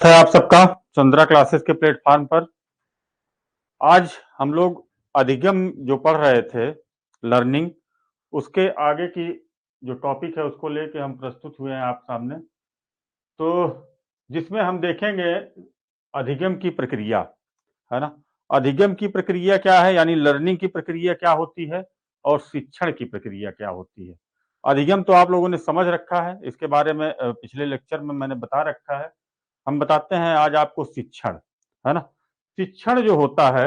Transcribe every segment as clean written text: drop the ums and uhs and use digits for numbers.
है आप सबका चंद्रा क्लासेस के प्लेटफॉर्म पर। आज हम लोग अधिगम जो पढ़ रहे थे, लर्निंग, उसके आगे की जो टॉपिक है उसको लेके हम प्रस्तुत हुए हैं आप सामने। तो जिसमें हम देखेंगे अधिगम की प्रक्रिया, है ना। अधिगम की प्रक्रिया क्या है, यानी लर्निंग की प्रक्रिया क्या होती है और शिक्षण की प्रक्रिया क्या होती है। अधिगम तो आप लोगों ने समझ रखा है, इसके बारे में पिछले लेक्चर में मैंने बता रखा है। हम बताते हैं आज आपको शिक्षण, है ना। शिक्षण जो होता है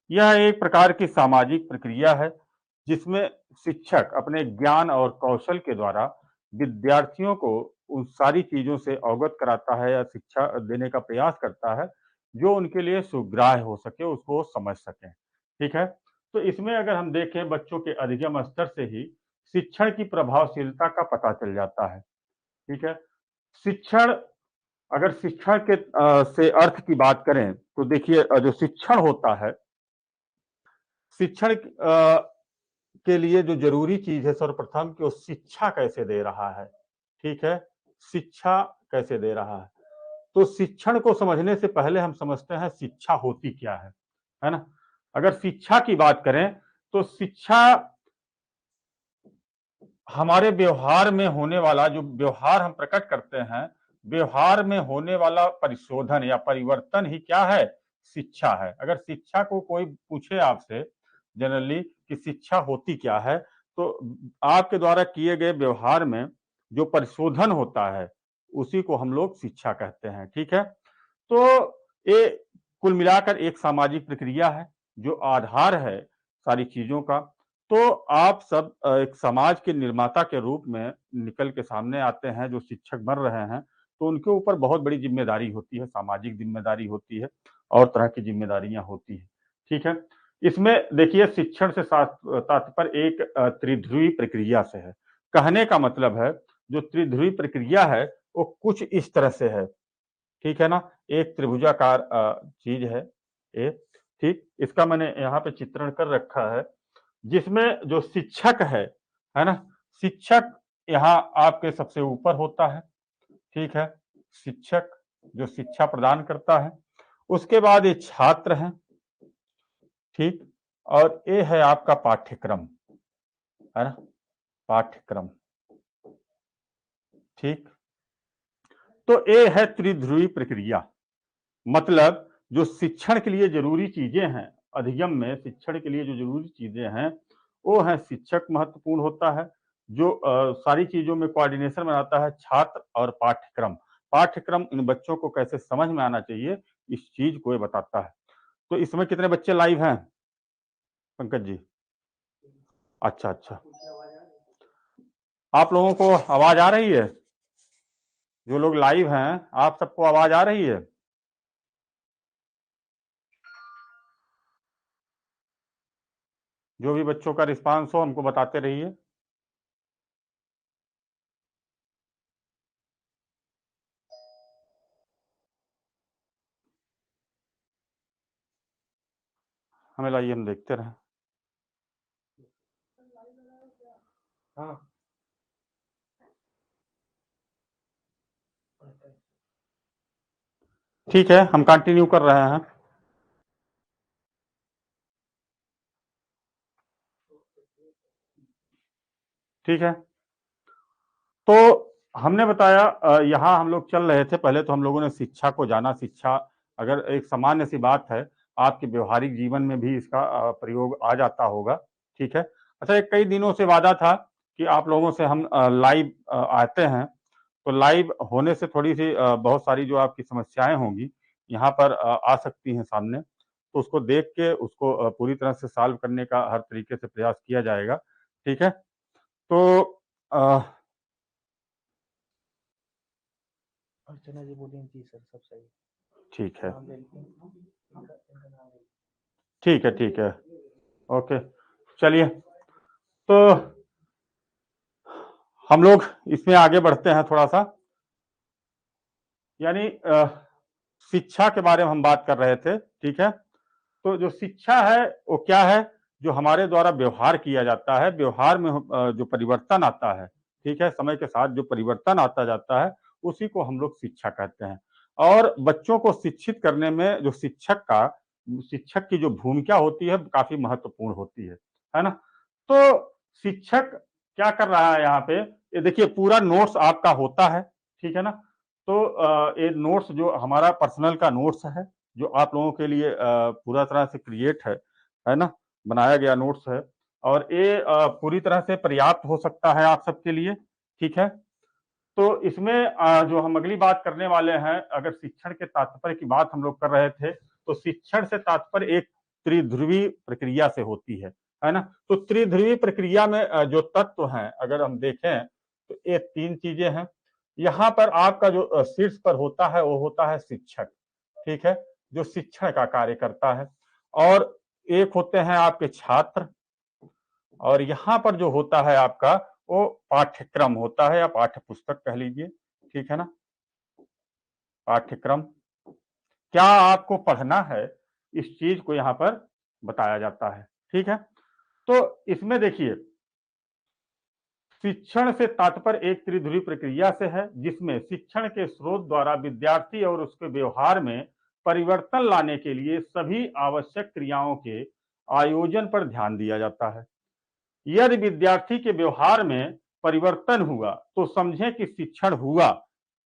यह एक प्रकार की सामाजिक प्रक्रिया है जिसमें शिक्षक अपने ज्ञान और कौशल के द्वारा विद्यार्थियों को उन सारी चीजों से अवगत कराता है या शिक्षा देने का प्रयास करता है जो उनके लिए सुग्राह्य हो सके, उसको समझ सकें। ठीक है। तो इसमें अगर हम देखें बच्चों के अधिगम स्तर से ही शिक्षण की प्रभावशीलता का पता चल जाता है। ठीक है। शिक्षण, अगर शिक्षण के से अर्थ की बात करें तो देखिए, जो शिक्षण होता है, शिक्षण के लिए जो जरूरी चीज है सर्वप्रथम कि वो शिक्षा कैसे दे रहा है। ठीक है। शिक्षा कैसे दे रहा है, तो शिक्षण को समझने से पहले हम समझते हैं शिक्षा होती क्या है ना। अगर शिक्षा की बात करें तो शिक्षा हमारे व्यवहार में होने वाला, जो व्यवहार हम प्रकट करते हैं, व्यवहार में होने वाला परिशोधन या परिवर्तन ही क्या है, शिक्षा है। अगर शिक्षा को कोई पूछे आपसे जनरली कि शिक्षा होती क्या है, तो आपके द्वारा किए गए व्यवहार में जो परिशोधन होता है उसी को हम लोग शिक्षा कहते हैं। ठीक है। तो ये कुल मिलाकर एक सामाजिक प्रक्रिया है जो आधार है सारी चीजों का। तो आप सब एक समाज के निर्माता के रूप में निकल के सामने आते हैं, जो शिक्षक बन रहे हैं, तो उनके ऊपर बहुत बड़ी जिम्मेदारी होती है, सामाजिक जिम्मेदारी होती है और तरह की जिम्मेदारियां होती है। ठीक है। इसमें देखिए, शिक्षण से तात्पर्य एक त्रिध्रुवी प्रक्रिया से है। कहने का मतलब है जो त्रिध्रुवी प्रक्रिया है वो कुछ इस तरह से है। ठीक है ना। एक त्रिभुजाकार चीज है ये। ठीक, इसका मैंने यहाँ पे चित्रण कर रखा है जिसमें जो शिक्षक है ना, शिक्षक यहाँ आपके सबसे ऊपर होता है। ठीक है। शिक्षक जो शिक्षा प्रदान करता है, उसके बाद ये छात्र हैं। ठीक। और ये है आपका पाठ्यक्रम, है ना, पाठ्यक्रम। ठीक। तो ये है त्रिध्रुवी प्रक्रिया। मतलब जो शिक्षण के लिए जरूरी चीजें हैं, अधिगम में शिक्षण के लिए जो जरूरी चीजें हैं वो है शिक्षक महत्वपूर्ण होता है, जो सारी चीजों में कोऑर्डिनेशन बनाता है, छात्र और पाठ्यक्रम। पाठ्यक्रम इन बच्चों को कैसे समझ में आना चाहिए इस चीज को ये बताता है। तो इसमें कितने बच्चे लाइव हैं पंकज जी? अच्छा अच्छा, आप लोगों को आवाज आ रही है? जो लोग लाइव हैं आप सबको आवाज आ रही है? जो भी बच्चों का रिस्पांस हो हमको बताते रहिए। हमें लाइए, हम देखते रहें। हाँ, ठीक है, हम कंटिन्यू कर रहे हैं। ठीक है। तो हमने बताया, यहाँ हम लोग चल रहे थे, पहले तो हम लोगों ने शिक्षा को जाना। शिक्षा अगर एक सामान्य सी बात है, आपके व्यवहारिक जीवन में भी इसका प्रयोग आ जाता होगा। ठीक है। अच्छा, एक कई दिनों से वादा था कि आप लोगों से हम लाइव आते हैं, तो लाइव होने से थोड़ी सी बहुत सारी जो आपकी समस्याएं होंगी यहाँ पर आ सकती हैं सामने, तो उसको देख के उसको पूरी तरह से सॉल्व करने का हर तरीके से प्रयास किया जाएगा। ठीक है। तो अ, अर्चना जी बोली जी सर सब सही। ठीक है, नाम ले लेते हैं। इनका नाम ले। ठीक है, ठीक है, ओके। चलिए, तो हम लोग इसमें आगे बढ़ते हैं थोड़ा सा। यानी शिक्षा के बारे में हम बात कर रहे थे। ठीक है। तो जो शिक्षा है वो क्या है, जो हमारे द्वारा व्यवहार किया जाता है, व्यवहार में जो परिवर्तन आता है। ठीक है, समय के साथ जो परिवर्तन आता जाता है उसी को हम लोग शिक्षा कहते हैं। और बच्चों को शिक्षित करने में जो शिक्षक की जो भूमिका होती है काफी महत्वपूर्ण होती है ना? तो शिक्षक क्या कर रहा है यहाँ पे, ये देखिए पूरा नोट्स आपका होता है, ठीक है ना? तो ये नोट्स जो हमारा पर्सनल का नोट्स है, जो आप लोगों के लिए पूरा तरह से क्रिएट है ना? बनाया गया नोट्स है और ये पूरी तरह से पर्याप्त हो सकता है आप सबके लिए, ठीक है? तो इसमें जो हम अगली बात करने वाले हैं, अगर शिक्षण के तात्पर्य की बात हम लोग कर रहे थे, तो शिक्षण से तात्पर्य एक त्रिध्रुवी प्रक्रिया से होती है ना? तो त्रिध्रुवी प्रक्रिया में जो तत्व हैं, अगर हम देखें तो ये 3 चीजें हैं। यहाँ पर आपका जो शीर्ष पर होता है, वो होता है शिक्षक, ठीक है? जो शिक्षण का कार्य करता है और एक होते हैं आपके छात्र और यहाँ पर जो होता है आपका वो पाठ्यक्रम होता है या पाठ्य पुस्तक कह लीजिए, ठीक है ना? पाठ्यक्रम क्या आपको पढ़ना है, इस चीज को यहाँ पर बताया जाता है, ठीक है? तो इसमें देखिए शिक्षण से तात्पर्य एक त्रिध्रुवी प्रक्रिया से है जिसमें शिक्षण के स्रोत द्वारा विद्यार्थी और उसके व्यवहार में परिवर्तन लाने के लिए सभी आवश्यक क्रियाओं के आयोजन पर ध्यान दिया जाता है। यदि विद्यार्थी के व्यवहार में परिवर्तन हुआ तो समझें कि शिक्षण हुआ,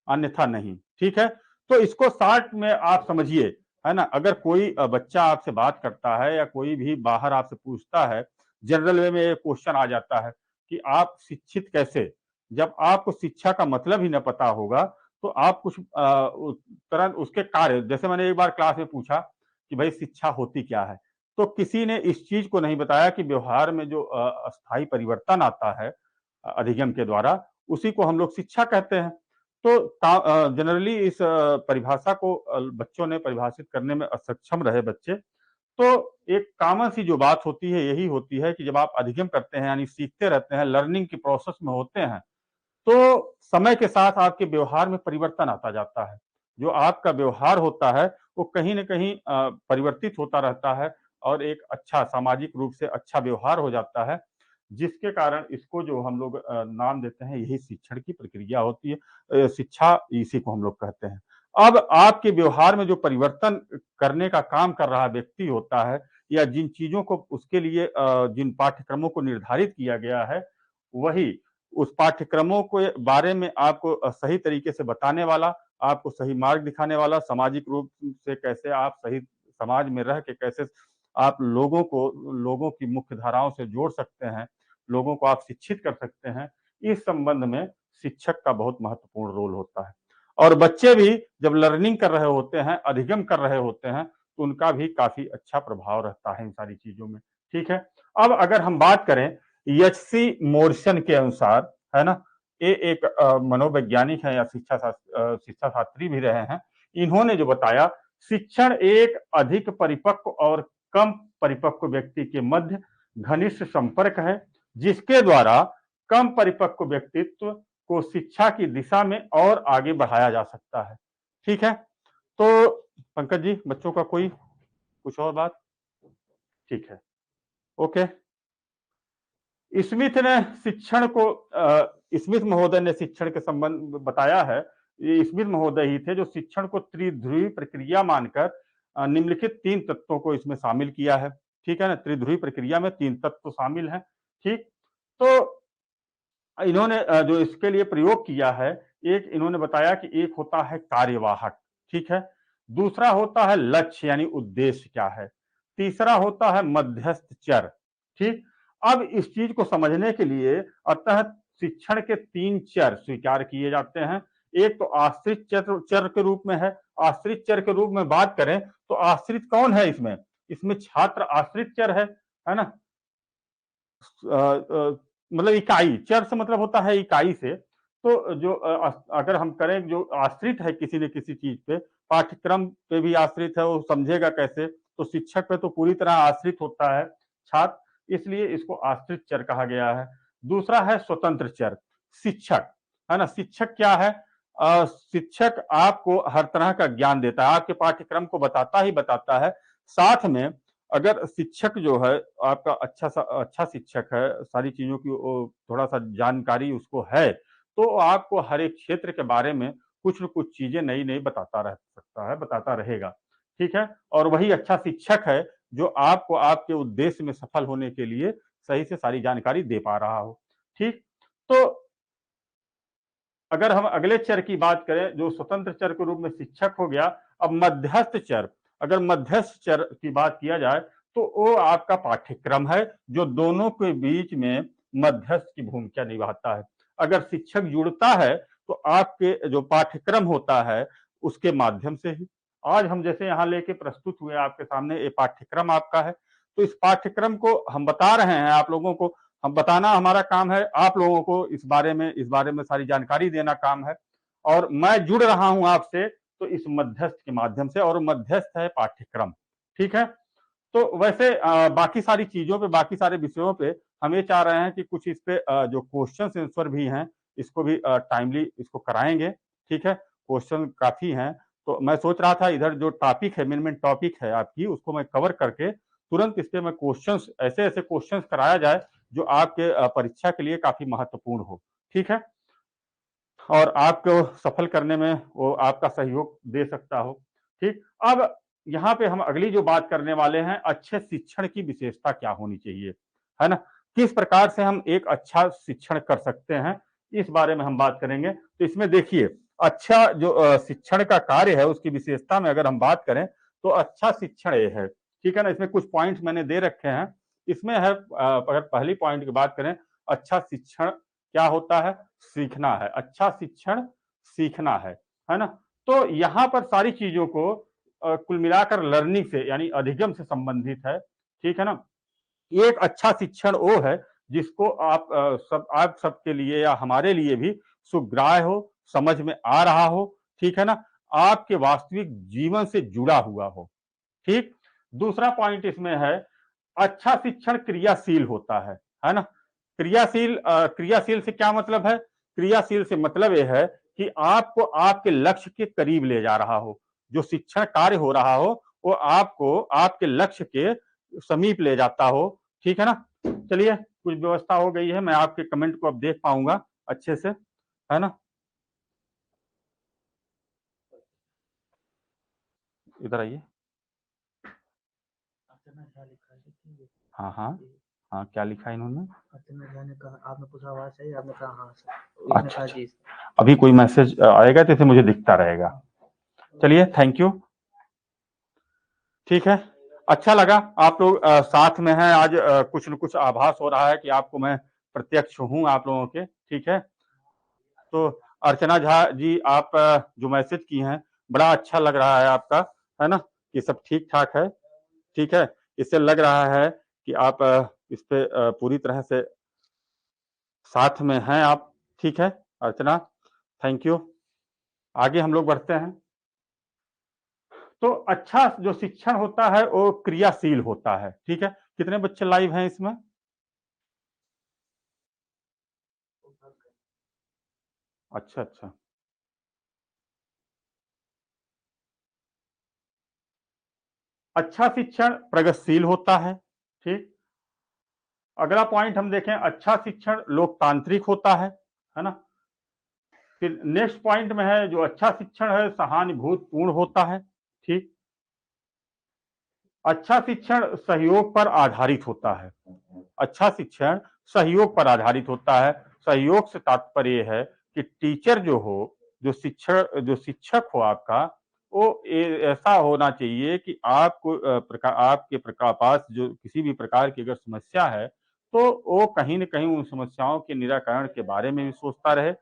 अन्यथा नहीं, ठीक है? तो इसको शॉर्ट में आप समझिए, है ना? अगर कोई बच्चा आपसे बात करता है या कोई भी बाहर आपसे पूछता है, जनरल वे में एक क्वेश्चन आ जाता है कि आप शिक्षित कैसे? जब आपको शिक्षा का मतलब ही न पता होगा तो आप कुछ तुरंत उसके कार्य, जैसे मैंने एक बार क्लास में पूछा कि भाई शिक्षा होती क्या है? तो किसी ने इस चीज को नहीं बताया कि व्यवहार में जो अस्थायी परिवर्तन आता है अधिगम के द्वारा, उसी को हम लोग शिक्षा कहते हैं। तो जनरली इस परिभाषा को बच्चों ने परिभाषित करने में असक्षम रहे बच्चे। तो एक कॉमन सी जो बात होती है यही होती है कि जब आप अधिगम करते हैं यानी सीखते रहते हैं, लर्निंग की प्रोसेस में होते हैं, तो समय के साथ आपके व्यवहार में परिवर्तन आता जाता है। जो आपका व्यवहार होता है वो कहीं न कहीं परिवर्तित होता रहता है और एक अच्छा सामाजिक रूप से अच्छा व्यवहार हो जाता है, जिसके कारण इसको जो हम लोग नाम देते हैं यही शिक्षण की प्रक्रिया होती है। शिक्षा इसी को हम लोग कहते हैं। अब आपके व्यवहार में जो परिवर्तन करने का काम कर रहा व्यक्ति होता है या जिन चीज़ों को उसके लिए जिन पाठ्यक्रमों को निर्धारित किया गया है, वही उस पाठ्यक्रमों के बारे में आपको सही तरीके से बताने वाला, आपको सही मार्ग दिखाने वाला, सामाजिक रूप से कैसे आप सही समाज में रह के कैसे आप लोगों की मुख्य धाराओं से जोड़ सकते हैं, लोगों को आप शिक्षित कर सकते हैं, इस संबंध में शिक्षक का बहुत महत्वपूर्ण रोल होता है। और बच्चे भी जब लर्निंग कर रहे होते हैं, अधिगम कर रहे होते हैं, तो उनका भी काफ़ी अच्छा प्रभाव रहता है इन सारी चीज़ों में, ठीक है? अब अगर हम बात करें एच.सी. मोरिसन के अनुसार, है ना? ये एक मनोवैज्ञानिक है या शिक्षा शास्त्री भी रहे हैं। इन्होंने जो बताया, शिक्षण एक अधिक परिपक्व और कम परिपक्व व्यक्ति के मध्य घनिष्ठ संपर्क है, जिसके द्वारा कम परिपक्व व्यक्तित्व को शिक्षा की दिशा में और आगे बढ़ाया जा सकता है। ठीक है? तो पंकज जी, बच्चों का कोई कुछ और बात? ठीक है, ओके। स्मिथ ने शिक्षण को स्मिथ महोदय ने शिक्षण के संबंध बताया है। ये स्मिथ महोदय ही थे जो शिक्षण को त्रिध्रुवी प्रक्रिया मानकर निम्नलिखित 3 तत्वों को इसमें शामिल किया है। ठीक है ना? त्रिध्रुवी प्रक्रिया में 3 तत्व शामिल हैं। ठीक? तो इन्होंने जो इसके लिए प्रयोग किया है, एक इन्होंने बताया कि एक होता है कार्यवाहक, ठीक है? दूसरा होता है लक्ष्य यानी उद्देश्य क्या है? तीसरा होता है मध्यस्थ चर, ठीक? अब इस चीज को समझने के लिए अतः शिक्षण के 3 चर स्वीकार किए जाते हैं। एक तो आश्रित चर के रूप में है। आश्रित चर के रूप में बात करें तो आश्रित कौन है इसमें? इसमें छात्र आश्रित चर है ना? मतलब इकाई, चर से मतलब होता है इकाई से। तो जो अगर हम करें जो आश्रित है किसी न किसी चीज पे, पाठ्यक्रम पे भी आश्रित है, वो समझेगा कैसे? तो शिक्षक पे तो पूरी तरह आश्रित होता है छात्र, इसलिए इसको आश्रित चर कहा गया है। दूसरा है स्वतंत्र चर, शिक्षक, है ना? शिक्षक क्या है? शिक्षक आपको हर तरह का ज्ञान देता है, आपके पाठ्यक्रम को बताता ही बताता है, साथ में अगर शिक्षक जो है आपका अच्छा शिक्षक है, सारी चीजों की थोड़ा सा जानकारी उसको है, तो आपको हर एक क्षेत्र के बारे में कुछ न कुछ चीजें नई नई बताता रह सकता है, बताता रहेगा। ठीक है, और वही अच्छा शिक्षक है जो आपको आपके उद्देश्य में सफल होने के लिए सही से सारी जानकारी दे पा रहा हो। ठीक, तो अगर हम अगले चर की बात करें जो स्वतंत्र चर के रूप में शिक्षक हो गया, अब मध्यस्थ चर, अगर मध्यस्थ चर की बात किया जाए तो वो आपका पाठ्यक्रम है जो दोनों के बीच में मध्यस्थ की भूमिका निभाता है। अगर शिक्षक जुड़ता है तो आपके जो पाठ्यक्रम होता है उसके माध्यम से ही, आज हम जैसे यहाँ लेके प्रस्तुत हुए आपके सामने, ये पाठ्यक्रम आपका है, तो इस पाठ्यक्रम को हम बता रहे हैं आप लोगों को, हम बताना हमारा काम है, आप लोगों को इस बारे में सारी जानकारी देना काम है, और मैं जुड़ रहा हूं आपसे तो इस मध्यस्थ के माध्यम से, और मध्यस्थ है पाठ्यक्रम। ठीक है, तो वैसे बाकी सारी चीजों पे, बाकी सारे विषयों पे हम ये चाह रहे हैं कि कुछ इस पे जो क्वेश्चन आंसर भी हैं इसको भी टाइमली इसको कराएंगे। ठीक है, क्वेश्चन काफी हैं, तो मैं सोच रहा था इधर जो टॉपिक है, मेन टॉपिक है आपकी, उसको मैं कवर करके तुरंत इस पे मैं क्वेश्चंस, ऐसे ऐसे क्वेश्चंस कराया जाए जो आपके परीक्षा के लिए काफी महत्वपूर्ण हो। ठीक है, और आपको सफल करने में वो आपका सहयोग दे सकता हो। ठीक, अब यहाँ पे हम अगली जो बात करने वाले हैं, अच्छे शिक्षण की विशेषता क्या होनी चाहिए, है ना, किस प्रकार से हम एक अच्छा शिक्षण कर सकते हैं, इस बारे में हम बात करेंगे। तो इसमें देखिए, अच्छा जो शिक्षण का कार्य है उसकी विशेषता में अगर हम बात करें तो अच्छा शिक्षण ये है। ठीक है ना, इसमें कुछ पॉइंट मैंने दे रखे हैं। इसमें है अगर पहली पॉइंट की बात करें, अच्छा शिक्षण क्या होता है, सीखना है, अच्छा शिक्षण सीखना है ना। तो यहाँ पर सारी चीजों को कुल मिलाकर लर्निंग से यानी अधिगम से संबंधित है। ठीक है ना, एक अच्छा शिक्षण वो है जिसको आप सबके लिए या हमारे लिए भी सुग्राह्य हो, समझ में आ रहा हो। ठीक है ना, आपके वास्तविक जीवन से जुड़ा हुआ हो। ठीक, दूसरा पॉइंट इसमें है, अच्छा शिक्षण क्रियाशील होता है ना। क्रियाशील से क्या मतलब है, क्रियाशील से मतलब यह है कि आपको आपके लक्ष्य के करीब ले जा रहा हो, जो शिक्षण कार्य हो रहा हो वो आपको आपके लक्ष्य के समीप ले जाता हो। ठीक है ना, चलिए कुछ व्यवस्था हो गई है, मैं आपके कमेंट को अब देख पाऊंगा अच्छे से, है ना। इधर आइए। हाँ हाँ हाँ, क्या लिखा है इन्होंने? मैंने कहा, आपने पूछा आवाज सही, आपने कहा हाँ सर। अच्छा अच्छा, अभी कोई मैसेज आएगा तो इसे मुझे दिखता रहेगा। चलिए, थैंक यू। ठीक है, अच्छा लगा आप लोग साथ में हैं आज, कुछ न कुछ आभास हो रहा है कि आपको मैं प्रत्यक्ष हूं आप लोगों के। ठीक है, तो अर्चना झा जी, आप जो मैसेज की हैं बड़ा अच्छा लग रहा है आपका, है ना, कि सब ठीक ठाक है। ठीक है, इससे लग रहा है कि आप इस पे पूरी तरह से साथ में हैं आप। ठीक है अर्चना, थैंक यू। आगे हम लोग बढ़ते हैं। तो अच्छा जो शिक्षण होता है वो क्रियाशील होता है। ठीक है, कितने बच्चे लाइव हैं इसमें? अच्छा अच्छा, अच्छा शिक्षण प्रगतिशील होता है। ठीक, अगला पॉइंट हम देखें, अच्छा शिक्षण लोकतांत्रिक होता है ना। फिर नेक्स्ट पॉइंट में है, जो अच्छा शिक्षण है सहानुभूतिपूर्ण होता है। ठीक, अच्छा शिक्षण सहयोग पर आधारित होता है। अच्छा शिक्षण सहयोग पर आधारित होता है। सहयोग से तात्पर्य है कि टीचर जो हो, जो शिक्षक हो आपका, वो ऐसा होना चाहिए कि आपको आपके पास जो किसी भी प्रकार की अगर समस्या है तो वो कहीं न कहीं उन समस्याओं के निराकरण के बारे में भी सोचता रहे।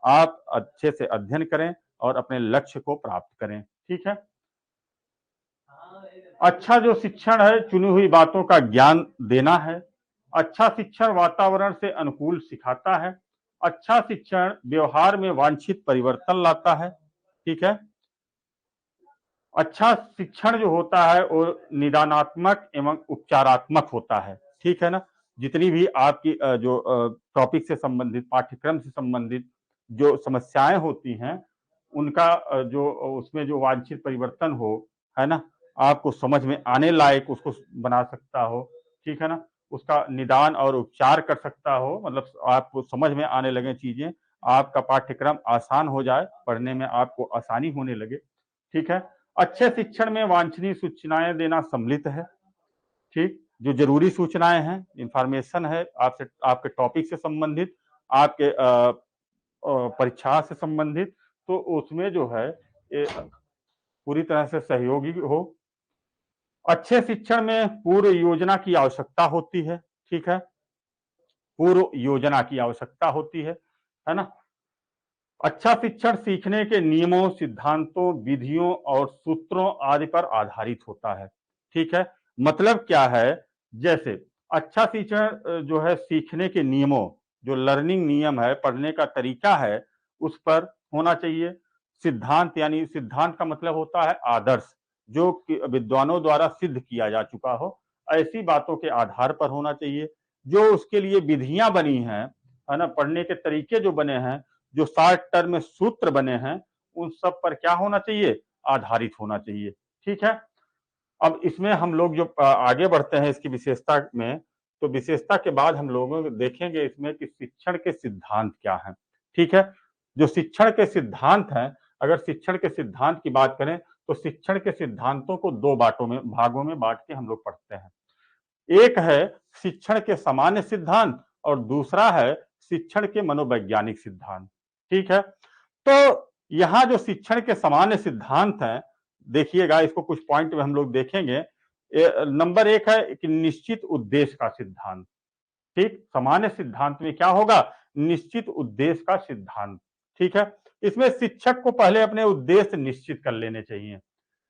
आप अच्छे से अध्ययन करें और अपने लक्ष्य को प्राप्त करें। ठीक है, अच्छा जो शिक्षण है चुनी हुई बातों का ज्ञान देना है। अच्छा शिक्षण वातावरण से अनुकूल सिखाता है। अच्छा शिक्षण व्यवहार में वांछित परिवर्तन लाता है। ठीक है, अच्छा शिक्षण जो होता है वो निदानात्मक एवं उपचारात्मक होता है। ठीक है ना, जितनी भी आपकी जो टॉपिक से संबंधित, पाठ्यक्रम से संबंधित जो समस्याएं होती हैं उनका जो उसमें जो वांछित परिवर्तन हो, है ना, आपको समझ में आने लायक उसको बना सकता हो, ठीक है ना, उसका निदान और उपचार कर सकता हो, मतलब आपको समझ में आने लगे चीजें, आपका पाठ्यक्रम आसान हो जाए, पढ़ने में आपको आसानी होने लगे, ठीक है। अच्छे शिक्षण में वांछनीय सूचनाएं देना सम्मिलित है, ठीक, जो जरूरी सूचनाएं हैं, इंफॉर्मेशन है आपसे, आपके टॉपिक से संबंधित, आपके परीक्षा से संबंधित, तो उसमें जो है पूरी तरह से सहयोगी हो। अच्छे शिक्षण में पूर्व योजना की आवश्यकता होती है, ठीक है, पूर्व योजना की आवश्यकता होती है ना। अच्छा शिक्षण सीखने के नियमों, सिद्धांतों, विधियों और सूत्रों आदि पर आधारित होता है, ठीक है। मतलब क्या है, जैसे अच्छा शिक्षण जो है सीखने के नियमों, जो लर्निंग नियम है, पढ़ने का तरीका है, उस पर होना चाहिए। सिद्धांत, यानी सिद्धांत का मतलब होता है आदर्श, जो विद्वानों द्वारा सिद्ध किया जा चुका हो, ऐसी बातों के आधार पर होना चाहिए। जो उसके लिए विधियां बनी हैं, है ना, पढ़ने के तरीके जो बने हैं, जो शॉर्ट टर्म में सूत्र बने हैं, उन सब पर क्या होना चाहिए, आधारित होना चाहिए, ठीक है। अब इसमें हम लोग जो आगे बढ़ते हैं इसकी विशेषता में, तो विशेषता के बाद हम लोगों को देखेंगे इसमें कि शिक्षण के सिद्धांत क्या हैं, ठीक है। जो शिक्षण के सिद्धांत हैं, अगर शिक्षण के सिद्धांत की बात करें तो शिक्षण के सिद्धांतों को दो भागों में बांट के हम लोग पढ़ते हैं। एक है शिक्षण के सामान्य सिद्धांत और दूसरा है शिक्षण के मनोवैज्ञानिक सिद्धांत, ठीक है। तो यहाँ जो शिक्षण के सामान्य सिद्धांत हैं, देखिएगा, इसको कुछ पॉइंट में हम लोग देखेंगे। नंबर एक है कि निश्चित उद्देश्य का सिद्धांत, ठीक। सामान्य सिद्धांत में क्या होगा, निश्चित उद्देश्य का सिद्धांत, ठीक है। इसमें शिक्षक को पहले अपने उद्देश्य निश्चित कर लेने चाहिए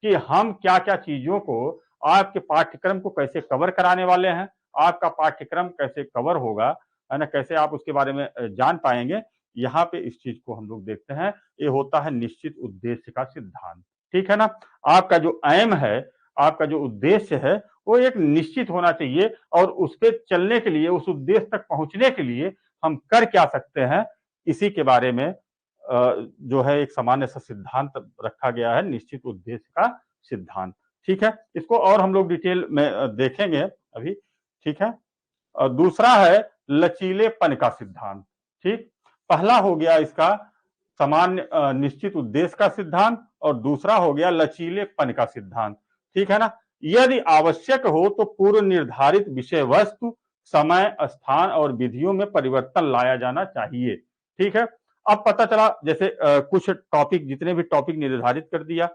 कि हम क्या क्या चीजों को, आपके पाठ्यक्रम को कैसे कवर कराने वाले हैं, आपका पाठ्यक्रम कैसे कवर होगा, है ना, कैसे आप उसके बारे में जान पाएंगे। यहाँ पे इस चीज को हम लोग देखते हैं, ये होता है निश्चित उद्देश्य का सिद्धांत, ठीक है ना। आपका जो एम है, आपका जो उद्देश्य है, वो एक निश्चित होना चाहिए, और उस पर चलने के लिए, उस उद्देश्य तक पहुंचने के लिए हम कर क्या सकते हैं, इसी के बारे में जो है एक सामान्य सा सिद्धांत रखा गया है, निश्चित उद्देश्य का सिद्धांत, ठीक है। इसको और हम लोग डिटेल में देखेंगे अभी, ठीक है। दूसरा है लचीलेपन का सिद्धांत, ठीक। पहला हो गया इसका सामान्य निश्चित उद्देश्य का सिद्धांत, और दूसरा हो गया लचीलेपन का सिद्धांत, ठीक है ना। यदि आवश्यक हो तो पूर्व निर्धारित विषय वस्तु, समय, स्थान और विधियों में परिवर्तन लाया जाना चाहिए, ठीक है। अब पता चला, जैसे कुछ टॉपिक, जितने भी टॉपिक निर्धारित कर दिया,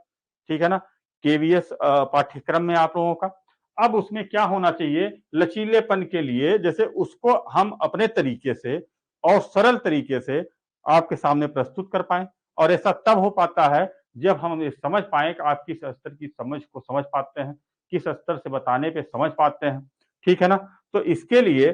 ठीक है ना, केवीएस पाठ्यक्रम में आप लोगों का। अब उसमें क्या होना चाहिए, लचीलेपन के लिए, जैसे उसको हम अपने तरीके से और सरल तरीके से आपके सामने प्रस्तुत कर पाए, और ऐसा तब हो पाता है जब हम ये समझ पाए कि आप किस स्तर की समझ को समझ पाते हैं, किस स्तर से बताने पे समझ पाते हैं, ठीक है ना। तो इसके लिए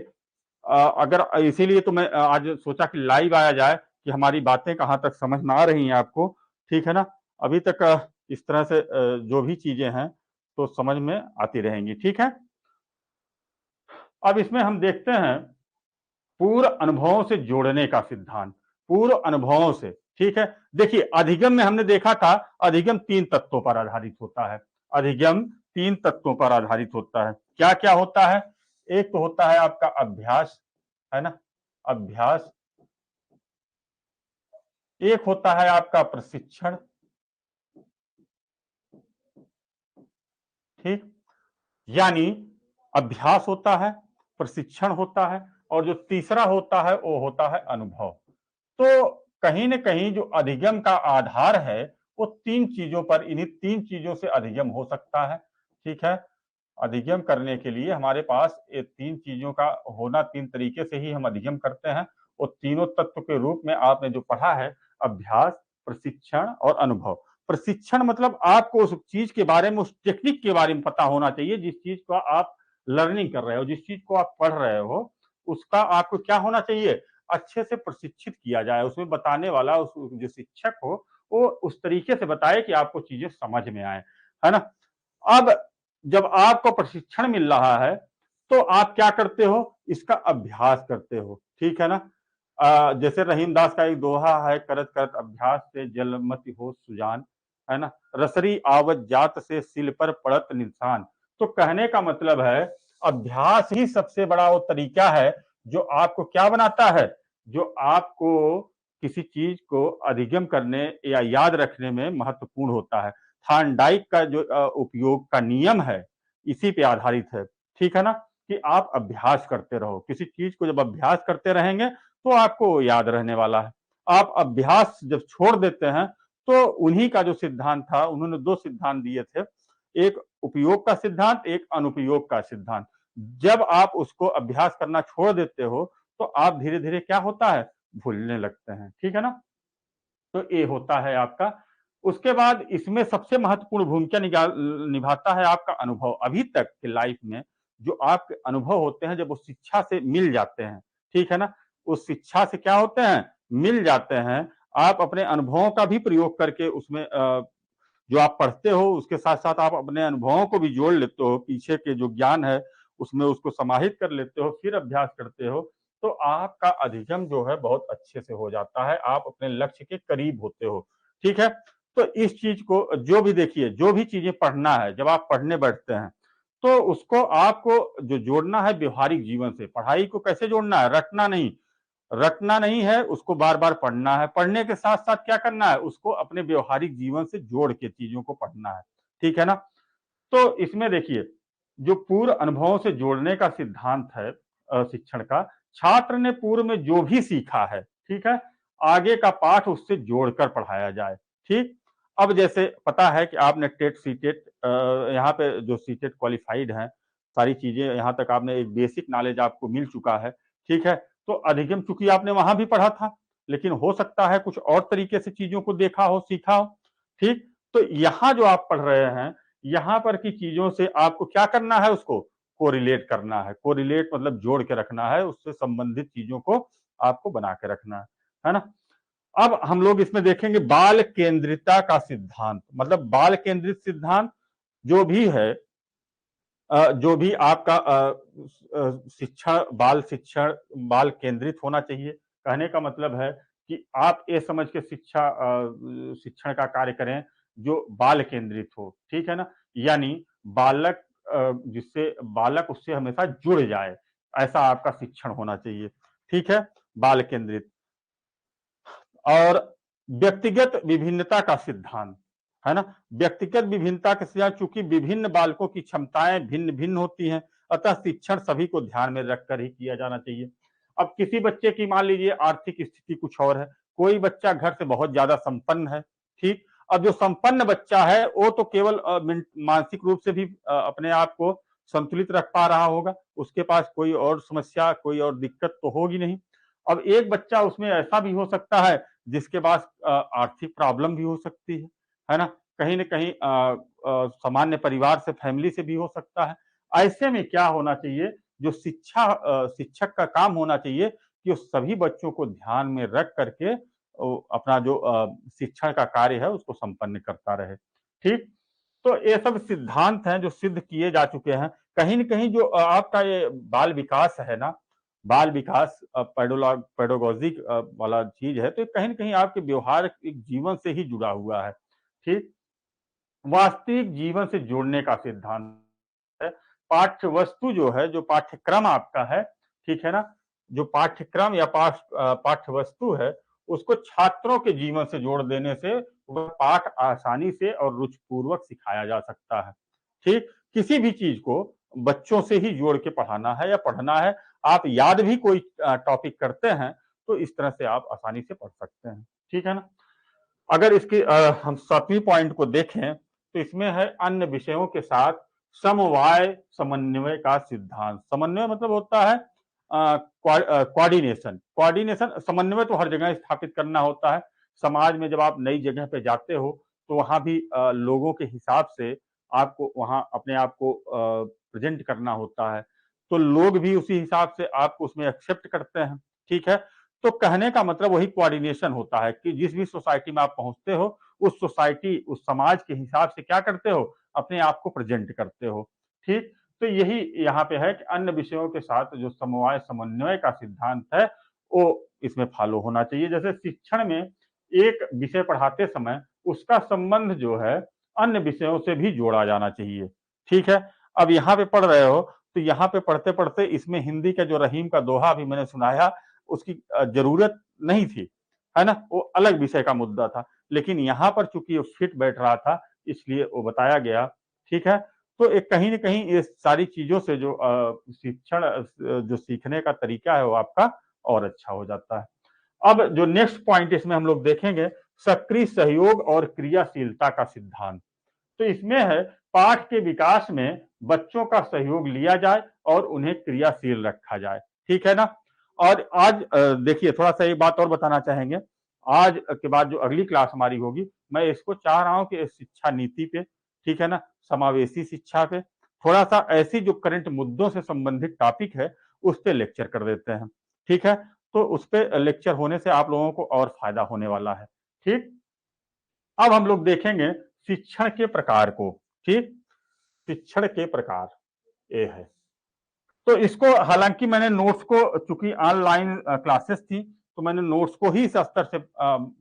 अगर, इसीलिए तो मैं आज सोचा कि लाइव आया जाए कि हमारी बातें कहाँ तक समझ में आ रही हैं आपको, ठीक है ना। अभी तक इस तरह से जो भी चीजें हैं तो समझ में आती रहेंगी, ठीक है। अब इसमें हम देखते हैं पूर्व अनुभवों से जोड़ने का सिद्धांत, पूर्व अनुभवों से, ठीक है। देखिए, अधिगम में हमने देखा था, अधिगम 3 तत्वों पर आधारित होता है, अधिगम 3 तत्वों पर आधारित होता है। क्या क्या होता है, एक तो होता है आपका अभ्यास, है ना, अभ्यास। एक होता है आपका प्रशिक्षण, ठीक, यानी अभ्यास होता है, प्रशिक्षण होता है, और जो तीसरा होता है वो होता है अनुभव। तो कहीं न कहीं जो अधिगम का आधार है, वो 3 चीजों पर, इन्हीं 3 चीजों से अधिगम हो सकता है, ठीक है। अधिगम करने के लिए हमारे पास ये 3 चीजों का होना, 3 तरीके से ही हम अधिगम करते हैं। वो तीनों तत्व के रूप में आपने जो पढ़ा है, अभ्यास, प्रशिक्षण और अनुभव। प्रशिक्षण मतलब आपको उस चीज के बारे में, उस टेक्निक के बारे में पता होना चाहिए, जिस चीज को आप लर्निंग कर रहे हो, जिस चीज को आप पढ़ रहे हो, उसका आपको क्या होना चाहिए, अच्छे से प्रशिक्षित किया जाए, उसमें बताने वाला उस जो शिक्षक हो, वो उस तरीके से बताए कि आपको चीजें समझ में आए, है ना। अब जब आपको प्रशिक्षण मिल रहा है तो आप क्या करते हो, इसका अभ्यास करते हो, ठीक है ना। जैसे रहीम दास का एक दोहा है, करत करत अभ्यास से जलमति हो सुजान, है ना। रसरी आवत जात से सिल पर पड़त निशान। तो कहने का मतलब है अभ्यास ही सबसे बड़ा वो तरीका है जो आपको क्या बनाता है, जो आपको किसी चीज को अधिगम करने या याद रखने में महत्वपूर्ण होता है। थार्नडाइक का जो उपयोग का नियम है इसी पे आधारित है, ठीक है ना, कि आप अभ्यास करते रहो। किसी चीज को जब अभ्यास करते रहेंगे तो आपको याद रहने वाला है। आप अभ्यास जब छोड़ देते हैं तो उन्हीं का जो सिद्धांत था, उन्होंने दो सिद्धांत दिए थे, एक उपयोग का सिद्धांत, एक अनुपयोग का सिद्धांत। जब आप उसको अभ्यास करना छोड़ देते हो तो आप धीरे धीरे क्या होता है, भूलने लगते हैं, ठीक है ना। तो ये होता है आपका। उसके बाद इसमें सबसे महत्वपूर्ण भूमिका निभाता है आपका अनुभव। अभी तक की लाइफ में जो आपके अनुभव होते हैं जब वो शिक्षा से मिल जाते हैं, ठीक है ना, उस शिक्षा से क्या होते हैं, मिल जाते हैं, आप अपने अनुभवों का भी प्रयोग करके उसमें जो आप पढ़ते हो उसके साथ साथ आप अपने अनुभवों को भी जोड़ लेते हो, पीछे के जो ज्ञान है उसमें उसको समाहित कर लेते हो, फिर अभ्यास करते हो, तो आपका अधिगम जो है बहुत अच्छे से हो जाता है, आप अपने लक्ष्य के करीब होते हो, ठीक है। तो इस चीज को जो भी देखिए, जो भी चीजें पढ़ना है, जब आप पढ़ने बैठते हैं तो उसको आपको जो जोड़ना है व्यवहारिक जीवन से। पढ़ाई को कैसे जोड़ना है, रटना नहीं, रटना नहीं है, उसको बार बार पढ़ना है। पढ़ने के साथ साथ क्या करना है, उसको अपने व्यवहारिक जीवन से जोड़ के चीजों को पढ़ना है, ठीक है ना। तो इसमें देखिए जो पूर्व अनुभवों से जोड़ने का सिद्धांत है शिक्षण का, छात्र ने पूर्व में जो भी सीखा है, ठीक है, आगे का पाठ उससे जोड़कर पढ़ाया जाए, ठीक। अब जैसे पता है कि आपने टेट सीटेट यहाँ पे जो सीटेट क्वालिफाइड हैं, सारी चीजें यहाँ तक आपने एक बेसिक नॉलेज आपको मिल चुका है, ठीक है। तो अधिगम चूंकि आपने वहां भी पढ़ा था, लेकिन हो सकता है कुछ और तरीके से चीजों को देखा हो, सीखा हो, ठीक। तो यहाँ जो आप पढ़ रहे हैं, यहाँ पर की चीजों से आपको क्या करना है, उसको कोरिलेट करना है। कोरिलेट मतलब जोड़ के रखना है, उससे संबंधित चीजों को आपको बना के रखना है ना। अब हम लोग इसमें देखेंगे बाल केंद्रितता का सिद्धांत। मतलब बाल केंद्रित सिद्धांत जो भी है, जो भी आपका शिक्षण बाल केंद्रित होना चाहिए। कहने का मतलब है कि आप ये समझ के शिक्षण का कार्य करें जो बाल केंद्रित हो, ठीक है ना। यानी बालक जिससे बालक उससे हमेशा जुड़ जाए, ऐसा आपका शिक्षण होना चाहिए, ठीक है, बाल केंद्रित। और व्यक्तिगत विभिन्नता का सिद्धांत, है ना। व्यक्तिगत विभिन्नता के सिद्धांत, चूंकि विभिन्न बालकों की क्षमताएं भिन्न भिन्न होती हैं, अतः शिक्षण सभी को ध्यान में रखकर ही किया जाना चाहिए। अब किसी बच्चे की मान लीजिए आर्थिक स्थिति कुछ और है, कोई बच्चा घर से बहुत ज्यादा संपन्न है, ठीक। अब जो संपन्न बच्चा है वो तो केवल मानसिक रूप से भी अपने आप को संतुलित रख पा रहा होगा, उसके पास कोई और समस्या, कोई और दिक्कत तो होगी नहीं। अब एक बच्चा उसमें ऐसा भी हो सकता है जिसके पास आर्थिक प्रॉब्लम भी हो सकती है ना। कहीं न कहीं सामान्य परिवार से, फैमिली से भी हो सकता है। ऐसे में क्या होना चाहिए, जो शिक्षक का काम होना चाहिए कि वो सभी बच्चों को ध्यान में रख करके अपना जो शिक्षण का कार्य है उसको संपन्न करता रहे, ठीक। तो ये सब सिद्धांत हैं जो सिद्ध किए जा चुके हैं। कहीं न कहीं जो आपका ये बाल विकास है ना, बाल विकास पेडागॉजिक वाला चीज है, तो कहीं न कहीं आपके व्यवहारिक जीवन से ही जुड़ा हुआ है, ठीक। वास्तविक जीवन से जोड़ने का सिद्धांत है। पाठ्य वस्तु जो है, जो पाठ्यक्रम आपका है, ठीक है ना, जो पाठ्यक्रम या पाठ्य वस्तु है, उसको छात्रों के जीवन से जोड़ देने से वह पाठ आसानी से और रुचिपूर्वक सिखाया जा सकता है, ठीक। किसी भी चीज को बच्चों से ही जोड़ के पढ़ाना है या पढ़ना है, आप याद भी कोई टॉपिक करते हैं तो इस तरह से आप आसानी से पढ़ सकते हैं, ठीक है ना। अगर इसकी हम 7वीं पॉइंट को देखें तो इसमें है अन्य विषयों के साथ समवाय समन्वय का सिद्धांत। समन्वय मतलब होता है कोऑर्डिनेशन। कोऑर्डिनेशन, समन्वय तो हर जगह स्थापित करना होता है। समाज में जब आप नई जगह पे जाते हो तो वहां भी लोगों के हिसाब से आपको वहां अपने आप को प्रेजेंट करना होता है, तो लोग भी उसी हिसाब से आपको उसमें एक्सेप्ट करते हैं, ठीक है। तो कहने का मतलब वही कोऑर्डिनेशन होता है कि जिस भी सोसाइटी में आप पहुंचते हो, उस सोसाइटी, उस समाज के हिसाब से क्या करते हो, अपने आप को प्रेजेंट करते हो, ठीक। तो यही यहाँ पे है कि अन्य विषयों के साथ जो समवाय समन्वय का सिद्धांत है वो इसमें फॉलो होना चाहिए। जैसे शिक्षण में एक विषय पढ़ाते समय उसका संबंध जो है अन्य विषयों से भी जोड़ा जाना चाहिए। ठीक है, अब यहाँ पे पढ़ रहे हो तो यहाँ पे पढ़ते पढ़ते इसमें हिंदी का जो रहीम का दोहा भी मैंने सुनाया, उसकी जरूरत नहीं थी, है ना, वो अलग विषय का मुद्दा था, लेकिन यहाँ पर चूंकि वो फिट बैठ रहा था इसलिए वो बताया गया। ठीक है, तो एक कहीं ना कहीं ये सारी चीजों से जो शिक्षण जो सीखने का तरीका है वो आपका और अच्छा हो जाता है। अब जो नेक्स्ट पॉइंट इसमें हम लोग देखेंगे, सक्रिय सहयोग और क्रियाशीलता का सिद्धांत। तो इसमें है पाठ के विकास में बच्चों का सहयोग लिया जाए और उन्हें क्रियाशील रखा जाए। ठीक है ना। और आज देखिए थोड़ा सा एक बात और बताना चाहेंगे, आज के बाद जो अगली क्लास हमारी होगी, मैं इसको चाह रहा हूं कि शिक्षा नीति पे, ठीक है ना, समावेशी शिक्षा पे, थोड़ा सा ऐसी जो करंट मुद्दों से संबंधित टॉपिक है उस पर लेक्चर कर देते हैं। ठीक है, तो उस पर लेक्चर होने से आप लोगों को और फायदा होने वाला है। ठीक, अब हम लोग देखेंगे शिक्षण के प्रकार को। ठीक, शिक्षण के प्रकार ये है, तो इसको हालांकि मैंने नोट्स को, चूंकि ऑनलाइन क्लासेस थी तो मैंने नोट्स को ही इस स्तर से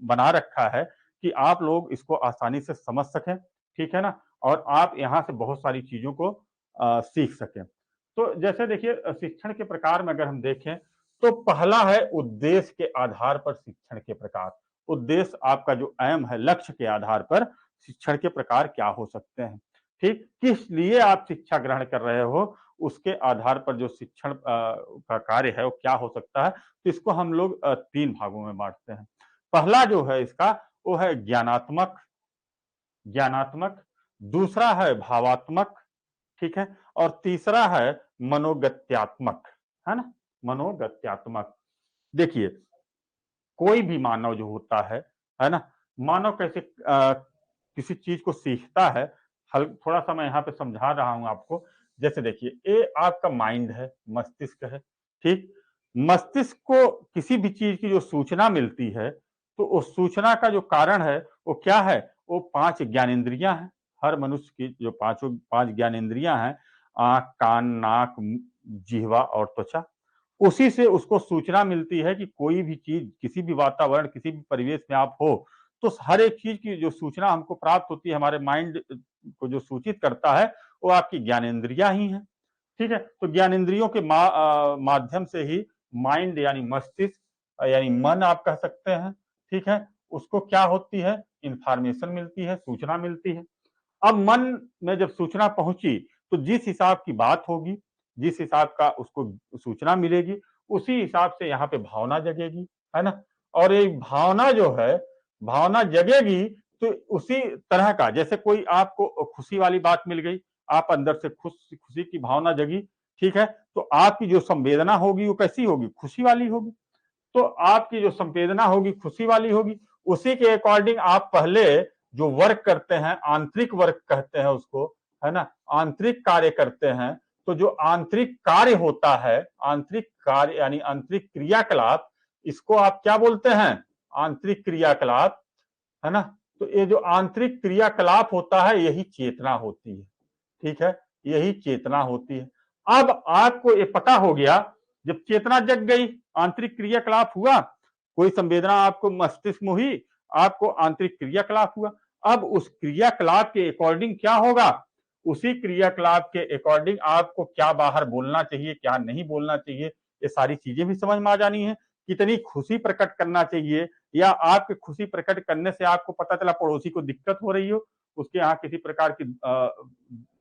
बना रखा है कि आप लोग इसको आसानी से समझ सकें। ठीक है ना, और आप यहाँ से बहुत सारी चीजों को सीख सकें। तो जैसे देखिए शिक्षण के प्रकार में अगर हम देखें तो पहला है उद्देश्य के आधार पर शिक्षण के प्रकार। उद्देश्य आपका जो एम है, लक्ष्य के आधार पर शिक्षण के प्रकार क्या हो सकते हैं। ठीक, किस लिए आप शिक्षा ग्रहण कर रहे हो उसके आधार पर जो शिक्षण का कार्य है वो क्या हो सकता है। तो इसको हम लोग 3 भागों में बांटते हैं। पहला जो है इसका वो है ज्ञानात्मक, ज्ञानात्मक, दूसरा है भावात्मक, ठीक है, और तीसरा है मनोगत्यात्मक, है ना, मनोगत्यात्मक। देखिए कोई भी मानव जो होता है ना, मानव कैसे किसी चीज को सीखता है, थोड़ा सा मैं यहाँ पे समझा रहा हूं आपको। जैसे देखिए ये आपका माइंड है, मस्तिष्क है। ठीक, मस्तिष्क को किसी भी चीज की जो सूचना मिलती है तो उस सूचना का जो कारण है वो क्या है, वो 5 ज्ञानेंद्रियां हैं। हर मनुष्य की जो 5 ज्ञानेंद्रियां हैं, आंख, कान, नाक, जिह्वा और त्वचा, उसी से उसको सूचना मिलती है कि कोई भी चीज, किसी भी वातावरण, किसी भी परिवेश में आप हो तो हर एक चीज की जो सूचना हमको प्राप्त होती है, हमारे माइंड को जो सूचित करता है वो आपकी ज्ञानेंद्रियां ही है। ठीक है, तो ज्ञानेंद्रियों के माध्यम से ही माइंड यानी मस्तिष्क यानी मन आप कह सकते हैं, ठीक है, उसको क्या होती है, इंफॉर्मेशन मिलती है, सूचना मिलती है। अब मन में जब सूचना पहुंची तो जिस हिसाब की बात होगी, जिस हिसाब का उसको सूचना मिलेगी, उसी हिसाब से यहाँ पे भावना जगेगी, है ना। और ये भावना जो है, भावना जगेगी तो उसी तरह का, जैसे कोई आपको खुशी वाली बात मिल गई, आप अंदर से खुशी की भावना जगी, ठीक है, तो आपकी जो संवेदना होगी वो कैसी होगी, खुशी वाली होगी। तो आपकी जो संवेदना होगी खुशी वाली होगी, उसी के अकॉर्डिंग आप पहले जो वर्क करते हैं, आंतरिक वर्क कहते हैं उसको, है ना, आंतरिक कार्य करते हैं। तो जो आंतरिक कार्य होता है, आंतरिक कार्य यानी आंतरिक क्रियाकलाप, इसको आप क्या बोलते हैं, आंतरिक क्रियाकलाप, है ना। तो ये जो आंतरिक क्रियाकलाप होता है यही चेतना होती है। ठीक है, यही चेतना होती है। अब आपको ये पता हो गया, जब चेतना जग गई, आंतरिक क्रियाकलाप हुआ, कोई संवेदना आपको मस्तिष्क में हुई, आपको आंतरिक क्रियाकलाप हुआ। अब उस क्रियाकलाप के अकॉर्डिंग क्या होगा, उसी क्रियाकलाप के अकॉर्डिंग आपको क्या बाहर बोलना चाहिए, क्या नहीं बोलना चाहिए, ये सारी चीजें भी समझ में आ जानी है। कितनी खुशी प्रकट करना चाहिए, या आपके खुशी प्रकट करने से आपको पता चला पड़ोसी को दिक्कत हो रही हो, उसके यहाँ किसी प्रकार की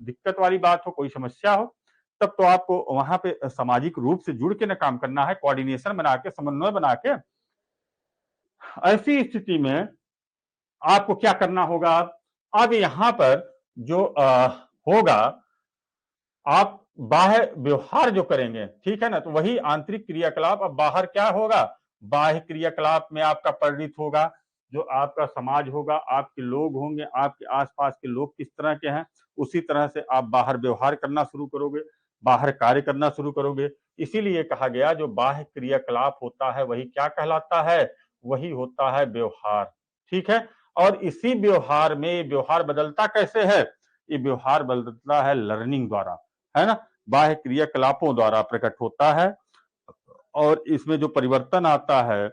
दिक्कत वाली बात हो, कोई समस्या हो, तब तो आपको वहां पे सामाजिक रूप से जुड़ के ना काम करना है, कोऑर्डिनेशन बना के, समन्वय बना के। ऐसी स्थिति में आपको क्या करना होगा, अब यहाँ पर जो होगा, आप बाह्य व्यवहार जो करेंगे, ठीक है ना, तो वही आंतरिक क्रियाकलाप अब बाहर क्या होगा, बाह्य क्रियाकलाप में आपका परिणित होगा। जो आपका समाज होगा, आपके लोग होंगे, आपके आसपास के लोग किस तरह के हैं, उसी तरह से आप बाहर व्यवहार करना शुरू करोगे, बाहर कार्य करना शुरू करोगे। इसीलिए कहा गया जो बाह्य क्रियाकलाप होता है वही क्या कहलाता है, वही होता है व्यवहार। ठीक है, और इसी व्यवहार में, व्यवहार बदलता कैसे है, ये व्यवहार बदलता है लर्निंग द्वारा, है ना, बाह्य क्रियाकलापों द्वारा प्रकट होता है। और इसमें जो परिवर्तन आता है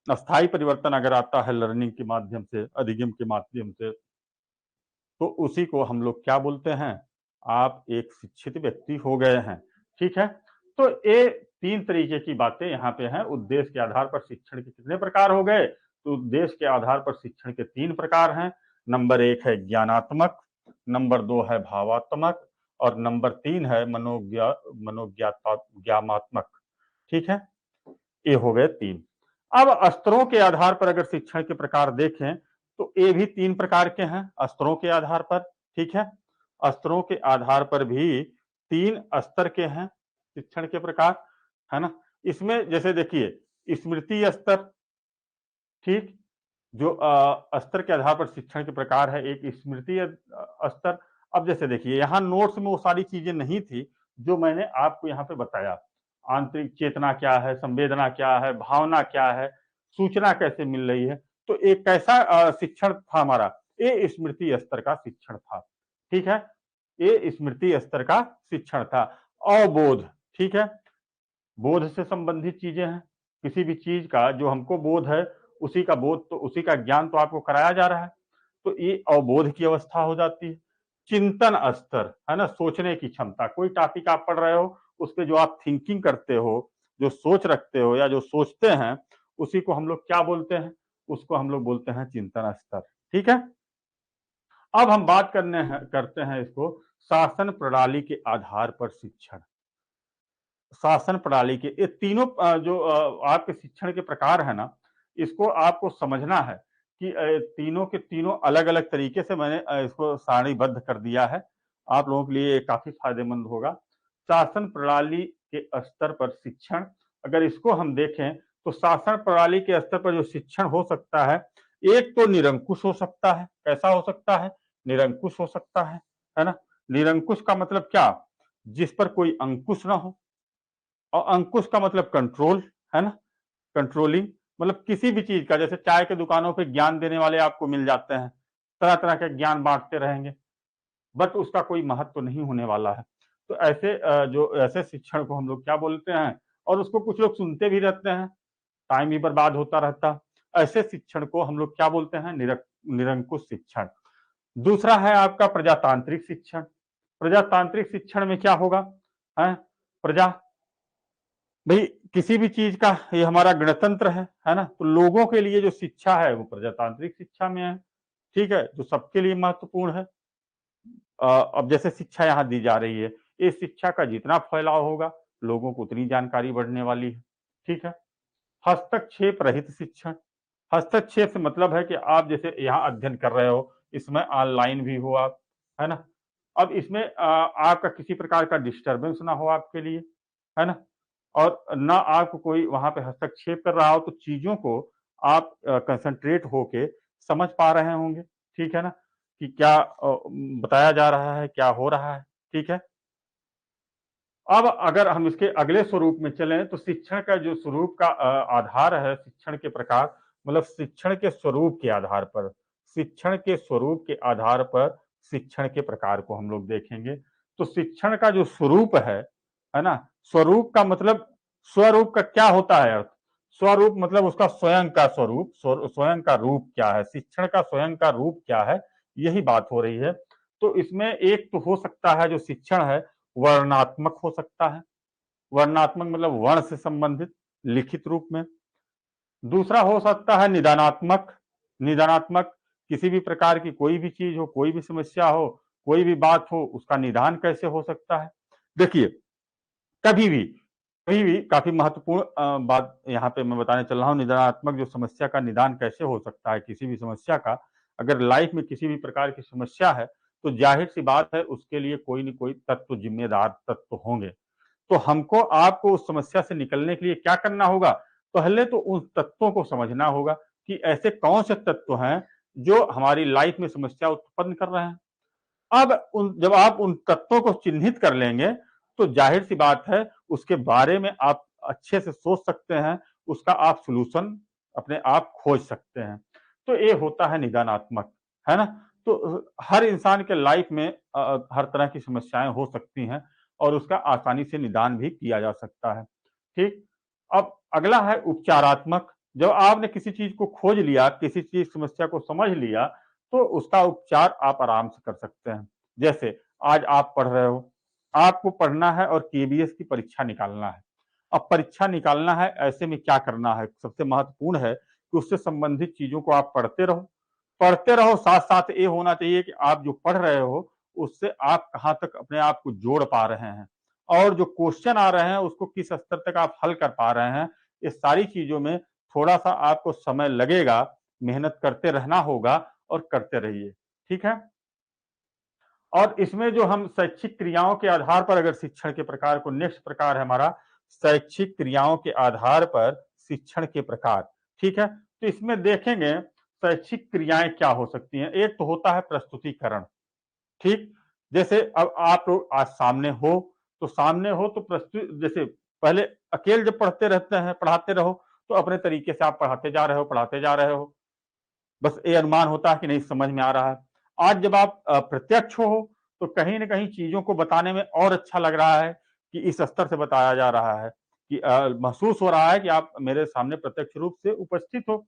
अस्थायी परिवर्तन अगर आता है लर्निंग के माध्यम से, अधिगम के माध्यम से, तो उसी को हम लोग क्या बोलते हैं, आप एक शिक्षित व्यक्ति हो गए हैं। ठीक है, तो ये 3 तरीके की बातें यहाँ पे हैं। उद्देश्य के आधार पर शिक्षण के कितने प्रकार हो गए, तो उद्देश्य के आधार पर शिक्षण के 3 प्रकार हैं। नंबर 1 है ज्ञानात्मक, नंबर 2 है भावात्मक और नंबर 3 है मनोज्ञात्मक। ठीक है, ये हो गए 3। अब स्तरों के आधार पर अगर शिक्षण के प्रकार देखें तो ये भी 3 प्रकार के हैं स्तरों के आधार पर। ठीक है, स्तरों के आधार पर भी 3 स्तर के हैं शिक्षण के प्रकार, है ना। इसमें जैसे देखिए स्मृति स्तर, ठीक, जो स्तर के आधार पर शिक्षण के प्रकार है, एक स्मृति स्तर। अब जैसे देखिए यहाँ नोट्स में वो सारी चीजें नहीं थी जो मैंने आपको यहाँ पे बताया। आंतरिक चेतना क्या है, संवेदना क्या है, भावना क्या है, सूचना कैसे मिल रही है, तो एक कैसा शिक्षण था हमारा, ये स्मृति स्तर का शिक्षण था। ठीक है, ये स्मृति स्तर का शिक्षण था। अवबोध, ठीक है, बोध से संबंधित चीजें हैं, किसी भी चीज का जो हमको बोध है उसी का बोध, तो उसी का ज्ञान तो आपको कराया जा रहा है, तो ये अवबोध की अवस्था हो जाती है। चिंतन स्तर, है ना, सोचने की क्षमता, कोई टॉपिक आप पढ़ रहे हो उस पर जो आप थिंकिंग करते हो, जो सोच रखते हो या जो सोचते हैं, उसी को हम लोग क्या बोलते हैं, उसको हम लोग बोलते हैं चिंतन स्तर। ठीक है, अब हम बात करते हैं इसको शासन प्रणाली के आधार पर शिक्षण। शासन प्रणाली के ये तीनों जो आपके शिक्षण के प्रकार है ना, इसको आपको समझना है कि तीनों के तीनों अलग अलग तरीके से मैंने इसको सारणीबद्ध कर दिया है, आप लोगों के लिए काफी फायदेमंद होगा। शासन प्रणाली के स्तर पर शिक्षण, अगर इसको हम देखें तो शासन प्रणाली के स्तर पर जो शिक्षण हो सकता है, एक तो निरंकुश हो सकता है। कैसा हो सकता है, निरंकुश हो सकता है ना। निरंकुश का मतलब क्या, जिस पर कोई अंकुश ना हो, और अंकुश का मतलब कंट्रोल, है ना, कंट्रोलिंग, मतलब किसी भी चीज का, जैसे चाय के दुकानों पे ज्ञान देने वाले आपको मिल जाते हैं, तरह तरह के ज्ञान बांटते रहेंगे, बट उसका कोई महत्व तो नहीं होने वाला है। तो ऐसे जो ऐसे शिक्षण को हम लोग क्या बोलते हैं, और उसको कुछ लोग सुनते भी रहते हैं, टाइम भी बर्बाद होता रहता, ऐसे शिक्षण को हम लोग क्या बोलते हैं, निरंकुश शिक्षण। दूसरा है आपका प्रजातांत्रिक शिक्षण। प्रजातांत्रिक शिक्षण में क्या होगा, है प्रजा, भाई किसी भी चीज का, ये हमारा गणतंत्र है ना, तो लोगों के लिए जो शिक्षा है वो प्रजातांत्रिक शिक्षा में है। ठीक है, जो सबके लिए महत्वपूर्ण है। अब जैसे शिक्षा यहाँ दी जा रही है, इस शिक्षा का जितना फैलाव होगा लोगों को उतनी जानकारी बढ़ने वाली है। ठीक है, हस्तक्षेप रहित शिक्षण। हस्तक्षेप से मतलब है कि आप जैसे यहाँ अध्ययन कर रहे हो, इसमें ऑनलाइन भी हो आप, है ना, अब इसमें आपका किसी प्रकार का डिस्टरबेंस ना हो आपके लिए, है ना, और ना आपको कोई वहां पे हस्तक्षेप कर रहा हो, तो चीजों को आप कंसंट्रेट होके समझ पा रहे होंगे। ठीक है ना, कि क्या बताया जा रहा है, क्या हो रहा है। ठीक है, अब अगर हम इसके अगले स्वरूप में चलें तो शिक्षण का जो स्वरूप का आधार है, शिक्षण के प्रकार, मतलब शिक्षण के स्वरूप के आधार पर, शिक्षण के स्वरूप के आधार पर शिक्षण के प्रकार को हम लोग देखेंगे। तो शिक्षण का जो स्वरूप है ना, स्वरूप का मतलब, स्वरूप का क्या होता है अर्थ, स्वरूप मतलब उसका स्वयं का स्वरूप, स्वयं का रूप क्या है, शिक्षण का स्वयं का रूप क्या है, यही बात हो रही है। तो इसमें एक तो हो सकता है जो शिक्षण है वर्णात्मक हो सकता है, वर्णात्मक मतलब वर्ण से संबंधित लिखित रूप में। दूसरा हो सकता है निदानात्मक, निदानात्मक किसी भी प्रकार की कोई भी चीज हो, कोई भी समस्या हो, कोई भी बात हो, उसका निदान कैसे हो सकता है। देखिए कभी भी, कभी भी काफी महत्वपूर्ण बात यहाँ पे मैं बताने चल रहा हूँ, निदानात्मक जो समस्या का निदान कैसे हो सकता है, किसी भी समस्या का, अगर लाइफ में किसी भी प्रकार की समस्या है तो जाहिर सी बात है उसके लिए कोई न कोई तत्व, जिम्मेदार तत्व होंगे। तो हमको आपको उस समस्या से निकलने के लिए क्या करना होगा, पहले तो उन तत्वों को समझना होगा कि ऐसे कौन से तत्व हैं जो हमारी लाइफ में समस्या उत्पन्न कर रहे हैं। अब जब आप उन तत्वों को चिन्हित कर लेंगे तो जाहिर सी बात है उसके बारे में आप अच्छे से सोच सकते हैं, उसका आप सोल्यूशन अपने आप खोज सकते हैं। तो ये होता है निदानात्मक, है ना। तो हर इंसान के लाइफ में हर तरह की समस्याएं हो सकती हैं और उसका आसानी से निदान भी किया जा सकता है। ठीक, अब अगला है उपचारात्मक। जब आपने किसी चीज को खोज लिया, किसी चीज समस्या को समझ लिया, तो उसका उपचार आप आराम से कर सकते हैं। जैसे आज आप पढ़ रहे हो, आपको पढ़ना है और केबीएस की परीक्षा निकालना है। अब परीक्षा निकालना है, ऐसे में क्या करना है? सबसे महत्वपूर्ण है कि उससे संबंधित चीजों को आप पढ़ते रहो, साथ साथ ये होना चाहिए कि आप जो पढ़ रहे हो उससे आप कहाँ तक अपने आप को जोड़ पा रहे हैं, और जो क्वेश्चन आ रहे हैं उसको किस स्तर तक आप हल कर पा रहे हैं। इस सारी चीजों में थोड़ा सा आपको समय लगेगा, मेहनत करते रहना होगा, और करते रहिए। ठीक है। और इसमें जो हम शैक्षिक क्रियाओं के आधार पर अगर शिक्षण के प्रकार को, नेक्स्ट प्रकार है हमारा शैक्षिक क्रियाओं के आधार पर शिक्षण के प्रकार। ठीक है। तो इसमें देखेंगे शैक्षिक क्रियाएं क्या हो सकती हैं। एक तो होता है प्रस्तुतिकरण। ठीक। जैसे अब आप लोग आज सामने हो तो प्रस्तुत, जैसे पहले अकेले जब पढ़ते रहते हैं, पढ़ाते रहो, तो अपने तरीके से आप पढ़ाते जा रहे हो, बस ये अनुमान होता है कि नहीं समझ में आ रहा है। आज जब आप प्रत्यक्ष हो, तो कहीं ना कहीं चीजों को बताने में और अच्छा लग रहा है कि इस स्तर से बताया जा रहा है, कि महसूस हो रहा है कि आप मेरे सामने प्रत्यक्ष रूप से उपस्थित हो।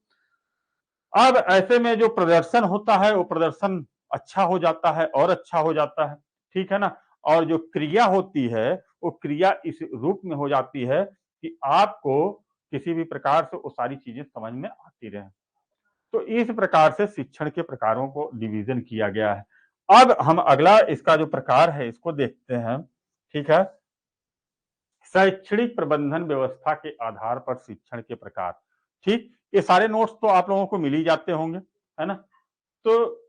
अब ऐसे में जो प्रदर्शन होता है वो प्रदर्शन अच्छा हो जाता है, और अच्छा हो जाता है। ठीक है ना। और जो क्रिया होती है वो क्रिया इस रूप में हो जाती है कि आपको किसी भी प्रकार से वो सारी चीजें समझ में आती रहे। तो इस प्रकार से शिक्षण के प्रकारों को डिवीजन किया गया है। अब हम अगला इसका जो प्रकार है इसको देखते हैं। ठीक है। शैक्षणिक प्रबंधन व्यवस्था के आधार पर शिक्षण के प्रकार। ठीक। ये सारे नोट्स तो आप लोगों को मिल ही जाते होंगे, है ना। तो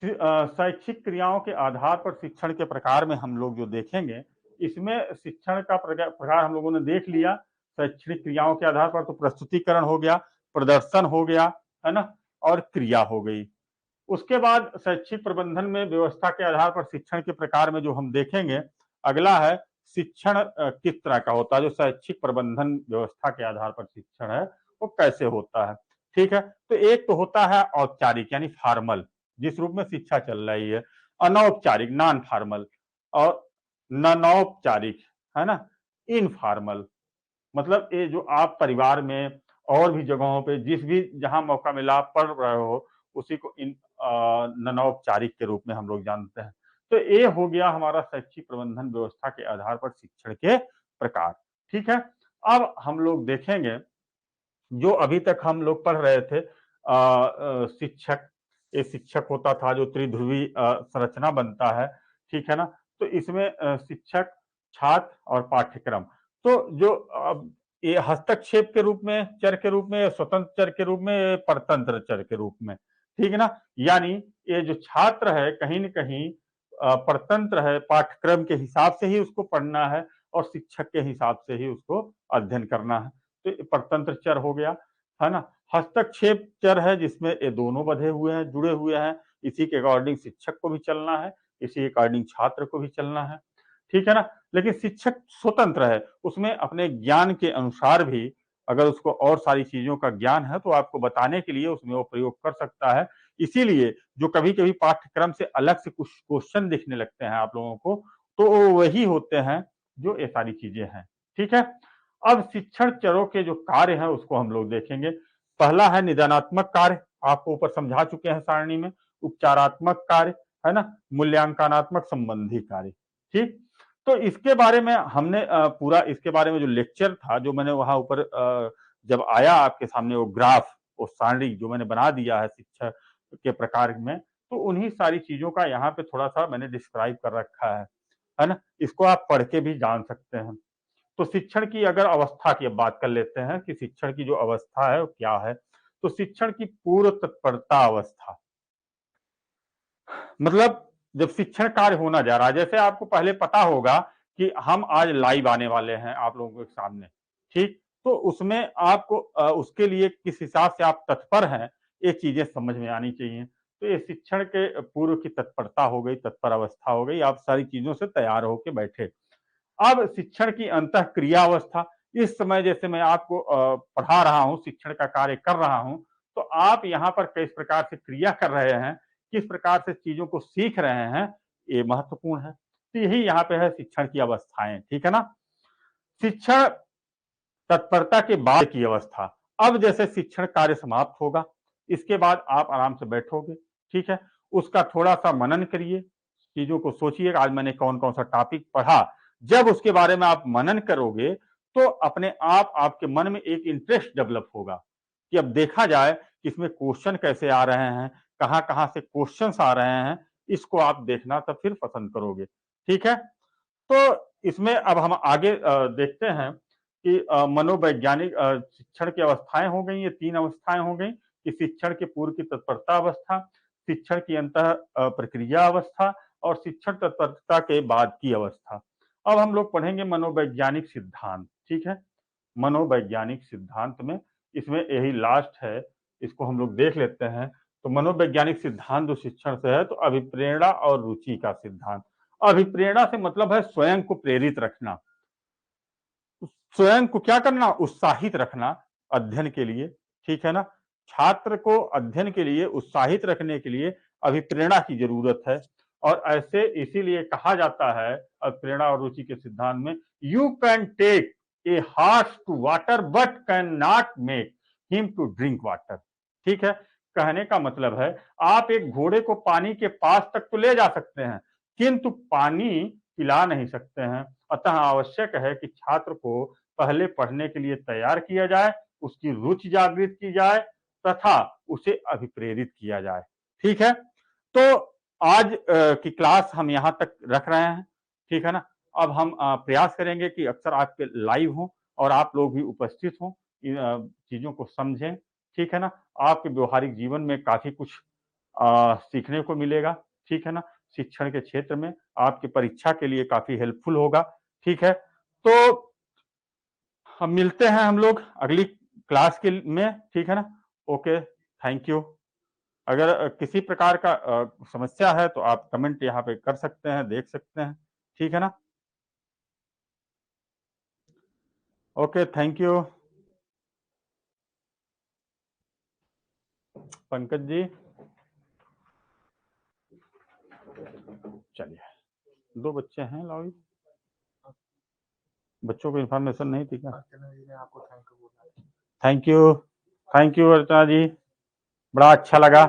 शैक्षिक क्रियाओं के आधार पर शिक्षण के प्रकार में हम लोग जो देखेंगे, इसमें शिक्षण का प्रकार हम लोगों ने देख लिया। शैक्षणिक क्रियाओं के आधार पर तो प्रस्तुतिकरण हो गया, प्रदर्शन हो गया, है ना, और क्रिया हो गई। उसके बाद शैक्षिक प्रबंधन में व्यवस्था के आधार पर शिक्षण के प्रकार में जो हम देखेंगे, अगला है शिक्षण किस तरह का होता है। जो शैक्षिक प्रबंधन व्यवस्था के आधार पर शिक्षण है वो कैसे होता है। ठीक है। तो एक तो होता है औपचारिक यानी फॉर्मल, जिस रूप में शिक्षा चल रही है। अनौपचारिक नॉन फॉर्मल, और ननौपचारिक, है ना, इनफॉर्मल। मतलब ये जो आप परिवार में और भी जगहों पे जिस भी जहां मौका मिला आप पढ़ रहे हो, उसी को इन ननौपचारिक के रूप में हम लोग जानते हैं। तो ये हो गया हमारा शैक्षिक प्रबंधन व्यवस्था के आधार पर शिक्षण के प्रकार। ठीक है। अब हम लोग देखेंगे जो अभी तक हम लोग पढ़ रहे थे शिक्षक, ये शिक्षक होता था जो त्रिध्रुवी संरचना बनता है। ठीक है ना। तो इसमें शिक्षक, छात्र और पाठ्यक्रम। तो जो ये हस्तक्षेप के रूप में, चर के रूप में, स्वतंत्र चर के रूप में, परतंत्र चर के रूप में। ठीक है ना। यानी ये जो छात्र है कहीं न कहीं परतंत्र है, पाठ्यक्रम के हिसाब से ही उसको पढ़ना है और शिक्षक के हिसाब से ही उसको अध्ययन करना है। तो परतंत्र चर हो गया, है ना। हस्तक्षेप चर है जिसमें ये दोनों बधे हुए हैं, जुड़े हुए हैं। इसी के अकॉर्डिंग शिक्षक को भी चलना है, इसी के अकॉर्डिंग छात्र को भी चलना है। ठीक है ना। लेकिन शिक्षक स्वतंत्र है, उसमें अपने ज्ञान के अनुसार भी अगर उसको और सारी चीजों का ज्ञान है तो आपको बताने के लिए उसमें वो प्रयोग कर सकता है। इसीलिए जो कभी कभी पाठ्यक्रम से अलग से कुछ क्वेश्चन दिखने लगते हैं आप लोगों को, तो वो वही होते हैं जो ये सारी चीजें हैं। ठीक है। अब शिक्षण चरों के जो कार्य हैं उसको हम लोग देखेंगे। पहला है निदानात्मक कार्य, आपको ऊपर समझा चुके हैं सारणी में। उपचारात्मक कार्य, है ना, मूल्यांकनात्मक संबंधी कार्य। ठीक। तो इसके बारे में हमने पूरा इसके बारे में जो लेक्चर था जो मैंने वहां ऊपर जब आया आपके सामने वो ग्राफ, वो सारणी जो मैंने बना दिया है शिक्षा के प्रकार में, तो उन्हीं सारी चीजों का यहाँ पे थोड़ा सा मैंने डिस्क्राइब कर रखा है ना। इसको आप पढ़ के भी जान सकते हैं। तो शिक्षण की अगर अवस्था की अब बात कर लेते हैं कि शिक्षण की जो अवस्था है वो क्या है। तो शिक्षण की पूर्व तत्परता अवस्था, मतलब जब शिक्षण कार्य होना जा रहा है, जैसे आपको पहले पता होगा कि हम आज लाइव आने वाले हैं आप लोगों के सामने। ठीक। तो उसमें आपको उसके लिए किस हिसाब से आप तत्पर हैं, ये चीजें समझ में आनी चाहिए। तो ये शिक्षण के पूर्व की तत्परता हो गई, तत्पर अवस्था हो गई, आप सारी चीजों से तैयार होके बैठे। अब शिक्षण की अंतः क्रिया अवस्था, इस समय जैसे मैं आपको पढ़ा रहा हूं, शिक्षण का कार्य कर रहा हूं, तो आप यहाँ पर किस प्रकार से क्रिया कर रहे हैं, किस प्रकार से चीजों को सीख रहे हैं, ये महत्वपूर्ण है। तो यही यहाँ पे है शिक्षण की अवस्थाएं। ठीक है ना। शिक्षण तत्परता के बाद की अवस्था। अब जैसे शिक्षण कार्य समाप्त होगा, इसके बाद आप आराम से बैठोगे, ठीक है, उसका थोड़ा सा मनन करिए, चीजों को सोचिए आज मैंने कौन कौन सा टॉपिक पढ़ा। जब उसके बारे में आप मनन करोगे तो अपने आप आपके मन में एक इंटरेस्ट डेवलप होगा कि अब देखा जाए कि इसमें क्वेश्चन कैसे आ रहे हैं, कहाँ कहाँ से क्वेश्चंस आ रहे हैं, इसको आप देखना तो फिर पसंद करोगे, ठीक है। तो इसमें अब हम आगे देखते हैं कि मनोवैज्ञानिक शिक्षण की अवस्थाएं हो गई, ये 3 अवस्थाएं हो गई कि शिक्षण के पूर्व की तत्परता अवस्था, शिक्षण की अंतः प्रक्रिया अवस्था और शिक्षण तत्परता के बाद की अवस्था। अब हम लोग पढ़ेंगे मनोवैज्ञानिक सिद्धांत, ठीक है। मनोवैज्ञानिक सिद्धांत में इसमें यही लास्ट है, इसको हम लोग देख लेते हैं। तो मनोवैज्ञानिक सिद्धांत जो शिक्षण से है, तो अभिप्रेरणा और रुचि का सिद्धांत। अभिप्रेरणा से मतलब है स्वयं को प्रेरित रखना, स्वयं को क्या करना, उत्साहित रखना अध्ययन के लिए, ठीक है ना। छात्र को अध्ययन के लिए उत्साहित रखने के लिए अभिप्रेरणा की जरूरत है। और ऐसे इसीलिए कहा जाता है प्रेरणा और रुचि के सिद्धांत में, you can take a horse to water but can not make him to drink water, ठीक है। कहने का मतलब है आप एक घोड़े को पानी के पास तक तो ले जा सकते हैं, किंतु पानी पिला नहीं सकते हैं। अतः आवश्यक है कि छात्र को पहले पढ़ने के लिए तैयार किया जाए, उसकी रुचि जागृत की जाए तथा उसे अभिप्रेरित किया जाए, ठीक है। तो आज की क्लास हम यहां तक रख रहे हैं, ठीक है ना। अब हम प्रयास करेंगे कि अक्सर आपके लाइव हों और आप लोग भी उपस्थित हों, इन चीजों को समझें, ठीक है ना। आपके व्यवहारिक जीवन में काफी कुछ सीखने को मिलेगा, ठीक है ना। शिक्षण के क्षेत्र में आपकी परीक्षा के लिए काफी हेल्पफुल होगा, ठीक है। तो हम मिलते हैं हम लोग अगली क्लास के में, ठीक है ना। Okay, thank you. अगर किसी प्रकार का समस्या है तो आप कमेंट यहाँ पे कर सकते हैं, देख सकते हैं, ठीक है ना। Okay, thank you. Pankaj ji, चलिए 2 बच्चे हैं, लाओ बच्चों को इन्फॉर्मेशन नहीं थी क्या? अर्चना जी ने आपको थैंक यू बोला। थैंक यू, थैंक यू अर्चना जी, बड़ा अच्छा लगा।